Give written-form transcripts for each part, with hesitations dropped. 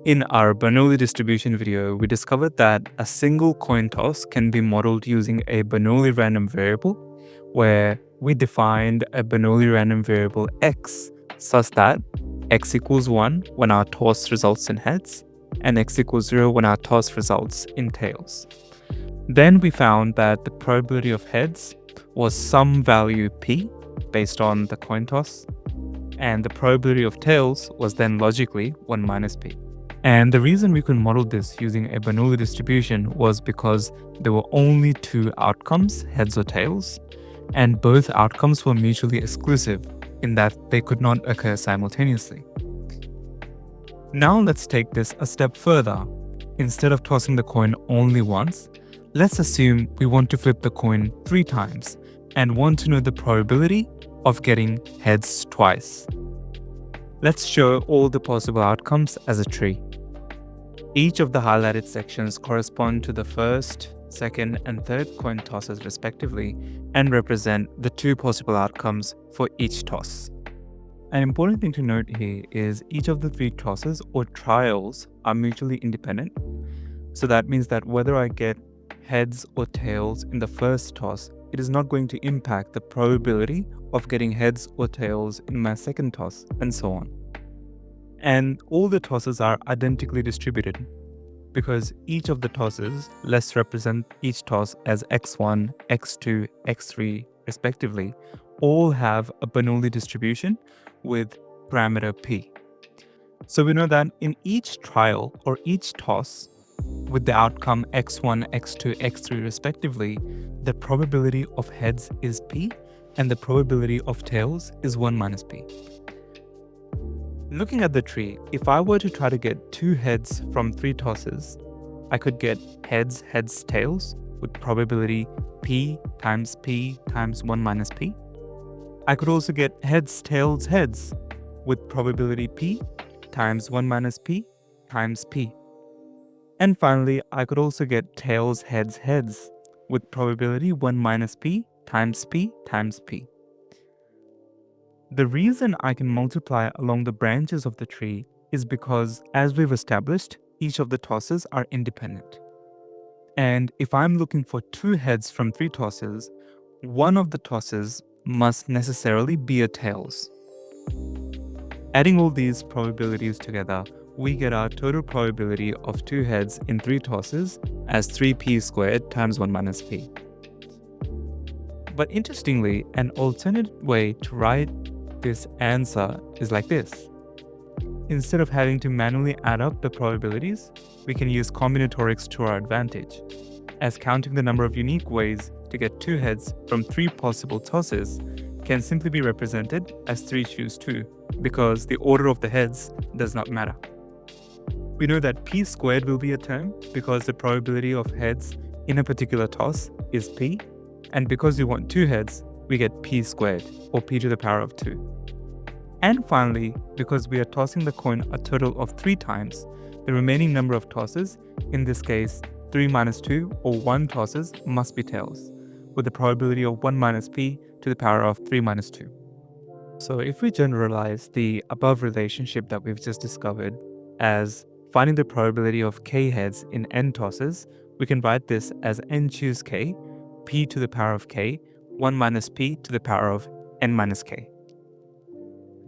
In our Bernoulli distribution video, we discovered that a single coin toss can be modeled using a Bernoulli random variable, where we defined a Bernoulli random variable x such that x equals 1 when our toss results in heads, and x equals 0 when our toss results in tails. Then we found that the probability of heads was some value p based on the coin toss, and the probability of tails was then logically 1 minus p. And the reason we could model this using a Bernoulli distribution was because there were only two outcomes, heads or tails, and both outcomes were mutually exclusive in that they could not occur simultaneously. Now let's take this a step further. Instead of tossing the coin only once, let's assume we want to flip the coin 3 times and want to know the probability of getting heads twice. Let's show all the possible outcomes as a tree. Each of the highlighted sections correspond to the first, second, and third coin tosses respectively and represent the 2 possible outcomes for each toss. An important thing to note here is each of the 3 tosses or trials are mutually independent. So that means that whether I get heads or tails in the first toss, it is not going to impact the probability of getting heads or tails in my second toss, and so on. And all the tosses are identically distributed because each of the tosses, let's represent each toss as x1, x2, x3 respectively, all have a Bernoulli distribution with parameter p. So we know that in each trial or each toss with the outcome x1, x2, x3 respectively, the probability of heads is p and the probability of tails is 1 minus p. Looking at the tree, if I were to try to get 2 heads from 3 tosses, I could get heads, heads, tails with probability p times 1 minus p. I could also get heads, tails, heads with probability p times 1 minus p times p. And finally, I could also get tails, heads, heads with probability 1 minus p times p times p. The reason I can multiply along the branches of the tree is because, as we've established, each of the tosses are independent. And if I'm looking for 2 heads from 3 tosses, one of the tosses must necessarily be a tails. Adding all these probabilities together, we get our total probability of 2 heads in 3 tosses as 3p squared times 1 minus p. But interestingly, an alternate way to write this answer is like this. Instead of having to manually add up the probabilities, we can use combinatorics to our advantage, as counting the number of unique ways to get 2 heads from 3 possible tosses can simply be represented as 3 choose 2, because the order of the heads does not matter. We know that p squared will be a term because the probability of heads in a particular toss is p, and because we want 2 heads, we get p squared, or p to the power of 2. And finally, because we are tossing the coin a total of 3 times, the remaining number of tosses, in this case 3 minus 2 or 1 tosses, must be tails, with the probability of 1 minus p to the power of 3 minus 2. So if we generalize the above relationship that we've just discovered as finding the probability of k heads in n tosses, we can write this as n choose k, p to the power of k, 1 minus p to the power of n minus k.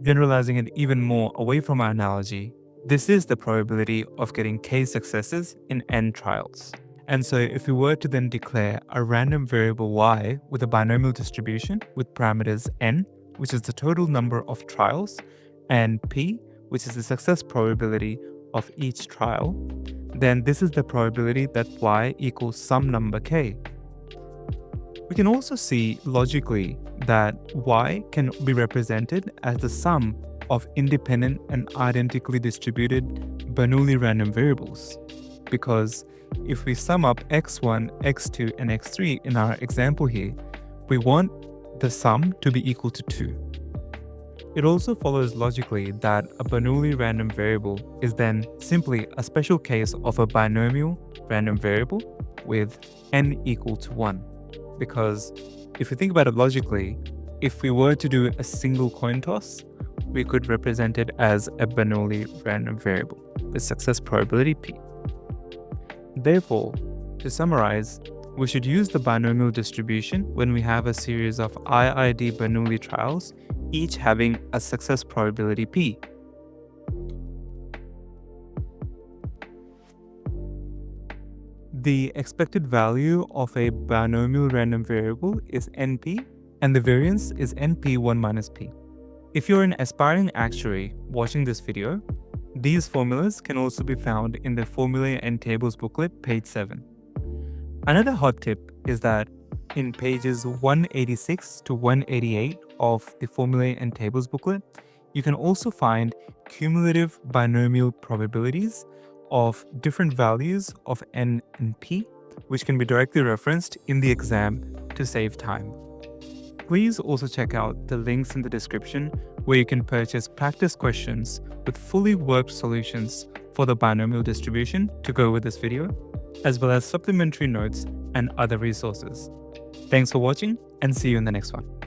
Generalizing it even more away from our analogy, this is the probability of getting k successes in n trials. And so if we were to then declare a random variable y with a binomial distribution with parameters n, which is the total number of trials, and p, which is the success probability of each trial, then this is the probability that y equals some number k. We can also see logically that y can be represented as the sum of independent and identically distributed Bernoulli random variables, because if we sum up x1, x2, and x3 in our example here, we want the sum to be equal to 2. It also follows logically that a Bernoulli random variable is then simply a special case of a binomial random variable with n equal to 1. Because if you think about it logically, if we were to do a single coin toss, we could represent it as a Bernoulli random variable with success probability p. Therefore, to summarize, we should use the binomial distribution when we have a series of IID Bernoulli trials, each having a success probability p. The expected value of a binomial random variable is NP, and the variance is NP1 minus P. If you're an aspiring actuary watching this video, these formulas can also be found in the Formulae and Tables booklet, page 7. Another hot tip is that in pages 186 to 188 of the Formulae and Tables booklet, you can also find cumulative binomial probabilities of different values of N and P, which can be directly referenced in the exam to save time. Please also check out the links in the description where you can purchase practice questions with fully worked solutions for the binomial distribution to go with this video, as well as supplementary notes and other resources. Thanks for watching, and see you in the next one.